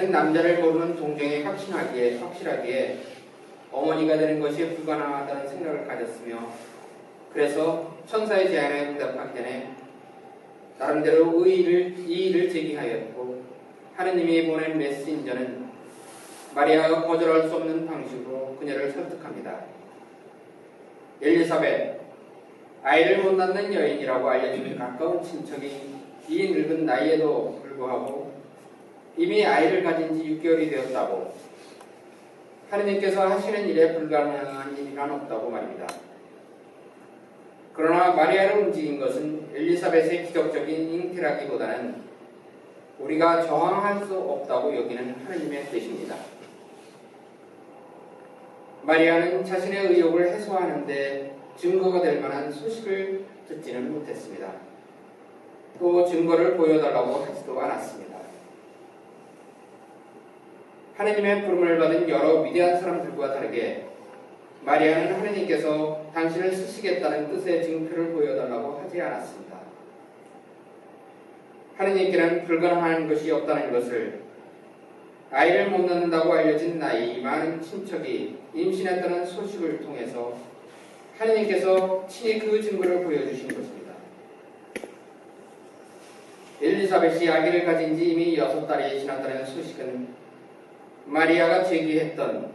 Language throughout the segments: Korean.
자신은 남자를 모르는 동정에 확실하기에 어머니가 되는 것이 불가능하다는 생각을 가졌으며, 그래서 천사의 제안에 응답하기 전에 나름대로 이의를 제기하였고, 하느님이 보낸 메신저는 마리아가 거절할 수 없는 방식으로 그녀를 설득합니다. 엘리사벳, 아이를 못 낳는 여인이라고 알려진 가까운 친척이 이 늙은 나이에도 불구하고 이미 아이를 가진 지 6개월이 되었다고, 하느님께서 하시는 일에 불가능한 일이란 없다고 말입니다. 그러나 마리아를 움직인 것은 엘리사벳의 기적적인 잉태라기보다는 우리가 저항할 수 없다고 여기는 하느님의 뜻입니다. 마리아는 자신의 의욕을 해소하는 데 증거가 될 만한 소식을 듣지는 못했습니다. 또 증거를 보여달라고 하지도 않았습니다. 하느님의 부름을 받은 여러 위대한 사람들과 다르게 마리아는 하느님께서 당신을 쓰시겠다는 뜻의 증표를 보여달라고 하지 않았습니다. 하느님께는 불가능한 것이 없다는 것을 아이를 못 낳는다고 알려진 나이 많은 친척이 임신했다는 소식을 통해서 하느님께서 친히 그 증거를 보여주신 것입니다. 엘리사벳이 아기를 가진 지 이미 6달이 지났다는 소식은 마리아가 제기했던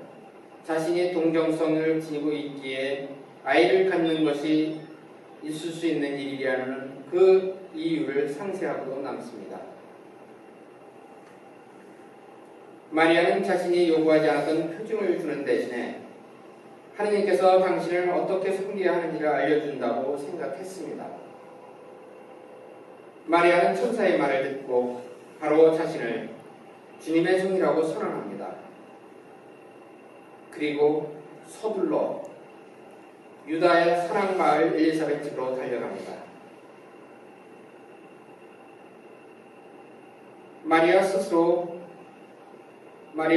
자신이 동정성을 지니고 있기에 아이를 갖는 것이 있을 수 있는 일이라는 그 이유를 상쇄하고도 남습니다. 마리아는 자신이 요구하지 않았던 표징을 주는 대신에 하느님께서 당신을 어떻게 섬겨야 하는지를 알려준다고 생각했습니다. 마리아는 천사의 말을 듣고 바로 자신을 주님의 종이라고 선언합니다. 그리고 서둘러 유다의 사랑마을 엘리사벳 집으로 달려갑니다. 마리아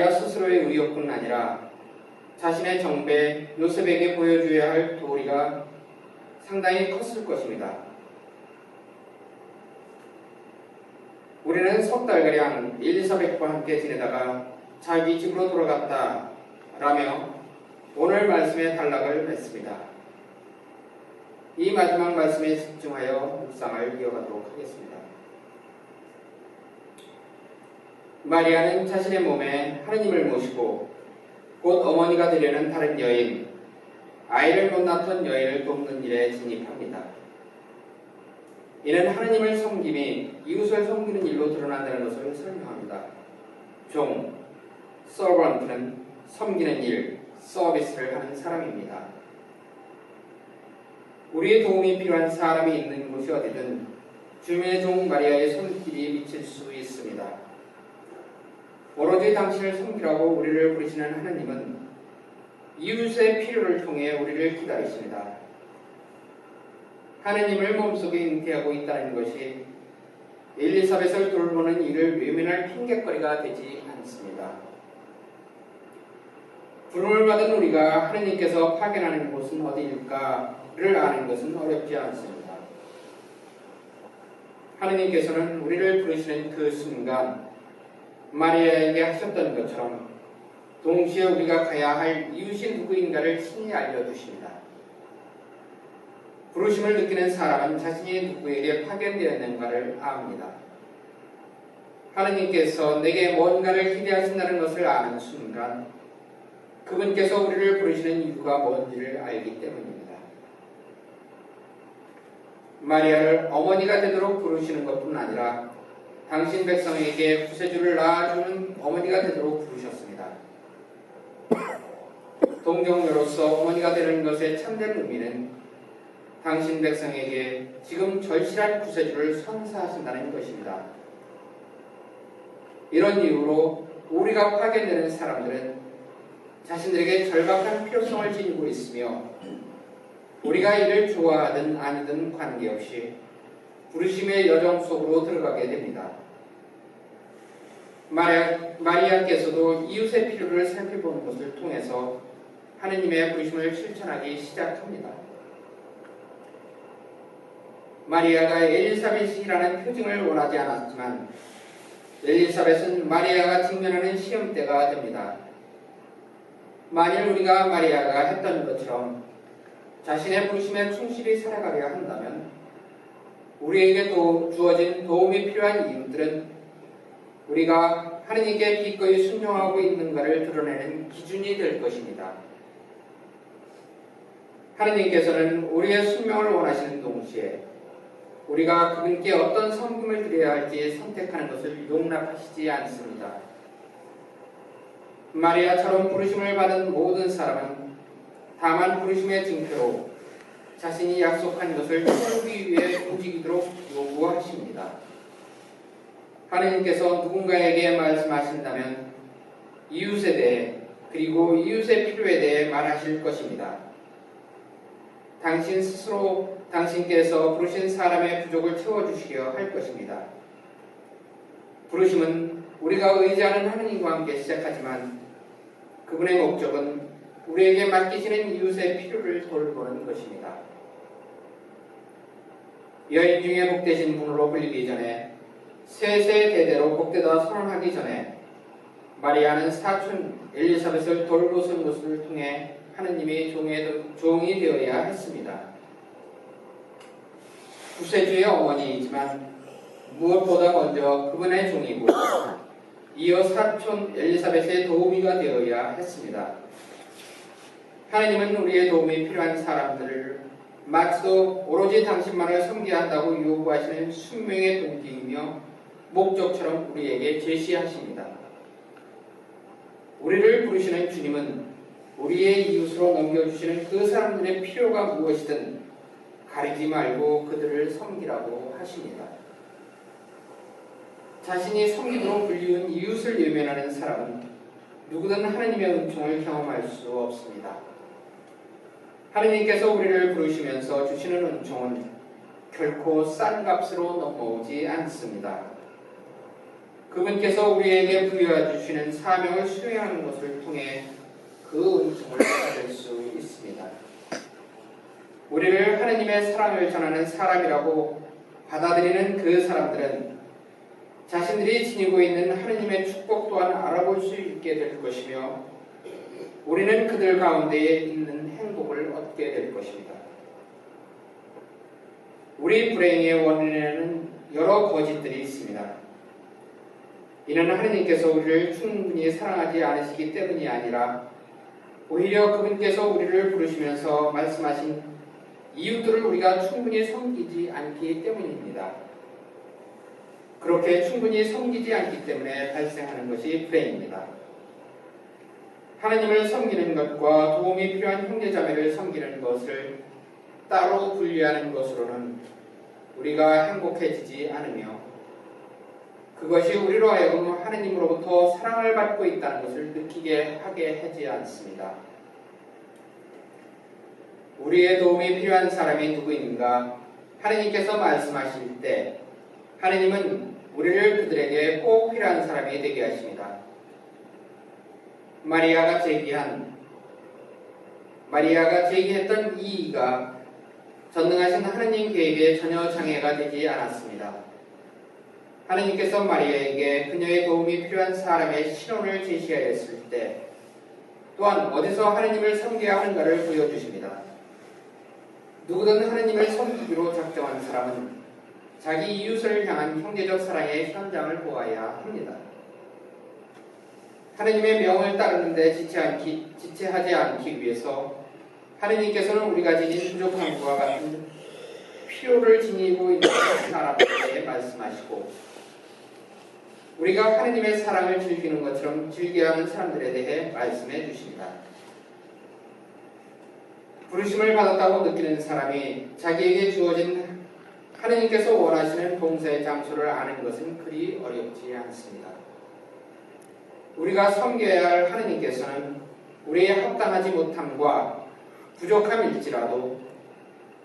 스스로의 의욕뿐 아니라 자신의 정배 요셉에게 보여줘야 할 도리가 상당히 컸을 것입니다. 우리는 석 달가량 엘리사벳과 함께 지내다가 자기 집으로 돌아갔다 라며 오늘 말씀의 단락을 맺습니다. 이 마지막 말씀에 집중하여 묵상을 이어가도록 하겠습니다. 마리아는 자신의 몸에 하느님을 모시고 곧 어머니가 되려는 다른 여인, 아이를 못 낳던 여인을 돕는 일에 진입합니다. 이는 하느님을 섬김이 이웃을 섬기는 일로 드러난다는 것을 설명합니다. 종, 서번트는 섬기는 일, 서비스를 하는 사람입니다. 우리의 도움이 필요한 사람이 있는 곳이 어디든 주님의 종 마리아의 손길이 미칠 수 있습니다. 오로지 당신을 섬기라고 우리를 부르시는 하느님은 이웃의 필요를 통해 우리를 기다리십니다. 하느님을 몸속에 잉태하고 있다는 것이 엘리사벳을 돌보는 일을 외면할 핑곗거리가 되지 않습니다. 부름을 받은 우리가 하느님께서 파견하는 곳은 어디일까를 아는 것은 어렵지 않습니다. 하느님께서는 우리를 부르시는 그 순간 마리아에게 하셨던 것처럼 동시에 우리가 가야 할 이웃이 누구인가를 친히 알려주십니다. 부르심을 느끼는 사람은 자신이 누구에게 파견되었는가를 압니다. 하느님께서 내게 뭔가를 기대하신다는 것을 아는 순간 그분께서 우리를 부르시는 이유가 뭔지를 알기 때문입니다. 마리아를 어머니가 되도록 부르시는 것뿐 아니라 당신 백성에게 구세주를 낳아주는 어머니가 되도록 부르셨습니다. 동정녀로서 어머니가 되는 것의 참된 의미는 당신 백성에게 지금 절실한 구세주를 선사하신다는 것입니다. 이런 이유로 우리가 파견되는 사람들은 자신들에게 절박한 필요성을 지니고 있으며 우리가 이를 좋아하든 아니든 관계없이 부르심의 여정 속으로 들어가게 됩니다. 마리아께서도 이웃의 필요를 살펴보는 것을 통해서 하느님의 부르심을 실천하기 시작합니다. 마리아가 엘리사벳이라는 표징을 원하지 않았지만 엘리사벳은 마리아가 직면하는 시험대가 됩니다. 만일 우리가 마리아가 했던 것처럼 자신의 부르심에 충실히 살아가려 한다면 우리에게 주어진 도움이 필요한 이유들은 우리가 하느님께 기꺼이 순종하고 있는가를 드러내는 기준이 될 것입니다. 하느님께서는 우리의 순종을 원하시는 동시에 우리가 그분께 어떤 성금을 드려야 할지 선택하는 것을 용납하시지 않습니다. 마리아처럼 부르심을 받은 모든 사람은 다만 부르심의 증표로 자신이 약속한 것을 채우기 위해 움직이도록 요구하십니다. 하느님께서 누군가에게 말씀하신다면 이웃에 대해 그리고 이웃의 필요에 대해 말하실 것입니다. 당신 스스로 당신께서 부르신 사람의 부족을 채워주시려 할 것입니다. 부르심은 우리가 의지하는 하느님과 함께 시작하지만 그분의 목적은 우리에게 맡기시는 이웃의 필요를 돌보는 것입니다. 여인 중에 복되신 분으로 불리기 전에 세대대로 복되다 선언하기 전에 마리아는 사촌 엘리사벳을 돌보신 것을 통해 하느님의 종이 되어야 했습니다. 구세주의 어머니이지만 무엇보다 먼저 그분의 종이고 이어 사촌 엘리사벳의 도우미가 되어야 했습니다. 하느님은 우리의 도움이 필요한 사람들을 마치도 오로지 당신만을 섬겨야 한다고 요구하시는 숙명의 동기이며 목적처럼 우리에게 제시하십니다. 우리를 부르시는 주님은 우리의 이웃으로 넘겨주시는 그 사람들의 필요가 무엇이든 가리지 말고 그들을 섬기라고 하십니다. 자신이 섬기도록 불리운 이웃을 외면하는 사람은 누구든 하느님의 은총을 경험할 수 없습니다. 하느님께서 우리를 부르시면서 주시는 은총은 결코 싼 값으로 넘어오지 않습니다. 그분께서 우리에게 부여해 주시는 사명을 수행하는 것을 통해 그 은총을 받을 수 있습니다. 우리를 하느님의 사랑을 전하는 사람이라고 받아들이는 그 사람들은 자신들이 지니고 있는 하느님의 축복 또한 알아볼 수 있게 될 것이며 우리는 그들 가운데에 있는 행복을 얻게 될 것입니다. 우리 불행의 원인에는 여러 거짓들이 있습니다. 이는 하느님께서 우리를 충분히 사랑하지 않으시기 때문이 아니라 오히려 그분께서 우리를 부르시면서 말씀하신 이웃들을 우리가 충분히 섬기지 않기 때문입니다. 그렇게 충분히 섬기지 않기 때문에 발생하는 것이 불행입니다. 하나님을 섬기는 것과 도움이 필요한 형제자매를 섬기는 것을 따로 분리하는 것으로는 우리가 행복해지지 않으며 그것이 우리로 하여금 하느님으로부터 사랑을 받고 있다는 것을 느끼게 하게 하지 않습니다. 우리의 도움이 필요한 사람이 누구인가? 하느님께서 말씀하실 때 하느님은 우리를 그들에게 꼭 필요한 사람이 되게 하십니다. 마리아가 제기했던 이의가 전능하신 하느님 계획에 전혀 장애가 되지 않았습니다. 하느님께서 마리아에게 그녀의 도움이 필요한 사람의 신원을 제시하였을 때 또한 어디서 하느님을 섬겨야 하는가를 보여주십니다. 누구든 하느님을 섬기기로 작정한 사람은 자기 이웃을 향한 형제적 사랑의 현장을 보아야 합니다. 하느님의 명을 따르는데 지체하지 않기 위해서 하느님께서는 우리가 지닌 부족함과 같은 필요를 지니고 있는 사람들에게 말씀하시고 우리가 하느님의 사랑을 즐기는 것처럼 즐겨야 하는 사람들에 대해 말씀해 주십니다. 부르심을 받았다고 느끼는 사람이 자기에게 주어진 하느님께서 원하시는 봉사의 장소를 아는 것은 그리 어렵지 않습니다. 우리가 섬겨야 할 하느님께서는 우리의 합당하지 못함과 부족함일지라도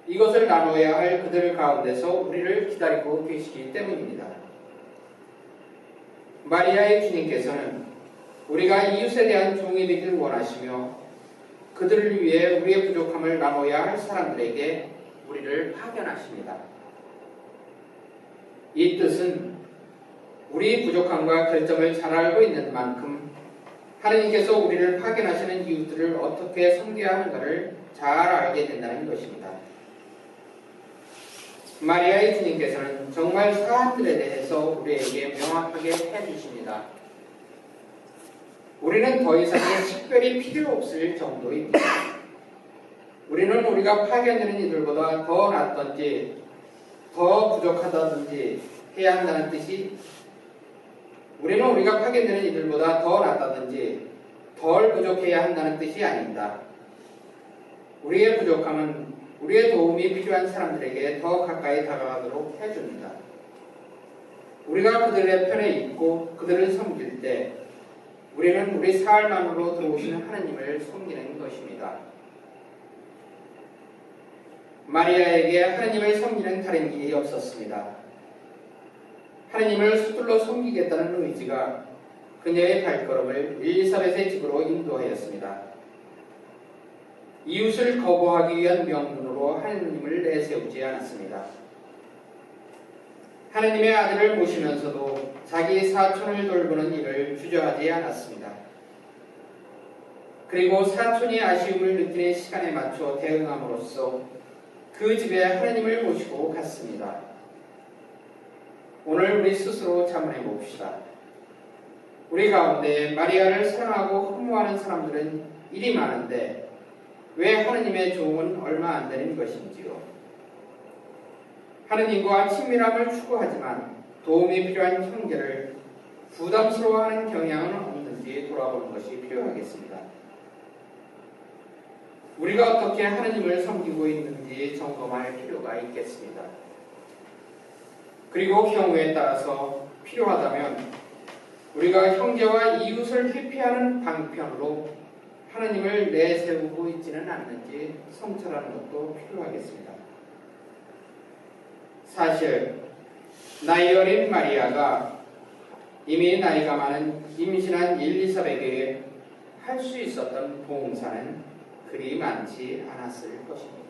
이것을 나눠야 할 그들 가운데서 우리를 기다리고 계시기 때문입니다. 마리아의 주님께서는 우리가 이웃에 대한 종이 되길 원하시며 그들을 위해 우리의 부족함을 나눠야 할 사람들에게 우리를 파견하십니다. 이 뜻은 우리 부족함과 결점을 잘 알고 있는 만큼 하느님께서 우리를 파견하시는 이웃들을 어떻게 섬겨야 하는가를 잘 알게 된다는 것입니다. 마리아의 주님께서는 정말 사람들에 대해서 우리에게 명확하게 해주십니다. 우리는 더 이상 특별히 필요 없을 정도입니다. 우리는 우리가 파견되는 이들보다 더 낫든지 더 부족하다든지 해야 한다는 뜻이, 우리는 우리가 파견되는 이들보다 더 낫다든지 덜 부족해야 한다는 뜻이 아닙니다. 우리의 부족함은 우리의 도움이 필요한 사람들에게 더 가까이 다가가도록 해줍니다. 우리가 그들의 편에 있고 그들을 섬길 때 우리는 우리 삶 안으로 들어오시는 하나님을 섬기는 것입니다. 마리아에게 하나님을 섬기는 다른 길이 없었습니다. 하나님을 서둘러 섬기겠다는 의지가 그녀의 발걸음을 엘리사벳의 집으로 인도하였습니다. 이웃을 거부하기 위한 명분으로 하나님을 내세우지 않았습니다. 하나님의 아들을 모시면서도 자기 사촌을 돌보는 일을 주저하지 않았습니다. 그리고 사촌이 아쉬움을 느끼는 시간에 맞춰 대응함으로써 그 집에 하나님을 모시고 갔습니다. 오늘 우리 스스로 자문해 봅시다. 우리 가운데 마리아를 사랑하고 흠모하는 사람들은 일이 많은데 왜 하느님의 종은 얼마 안 되는 것인지요? 하느님과 친밀함을 추구하지만 도움이 필요한 형제를 부담스러워하는 경향은 없는지 돌아보는 것이 필요하겠습니다. 우리가 어떻게 하느님을 섬기고 있는지 점검할 필요가 있겠습니다. 그리고 경우에 따라서 필요하다면 우리가 형제와 이웃을 회피하는 방편으로 하느님을 내세우고 있지는 않는지 성찰하는 것도 필요하겠습니다. 사실 나이 어린 마리아가 이미 나이가 많은 임신한 엘리사벳에게 할 수 있었던 봉사는 그리 많지 않았을 것입니다.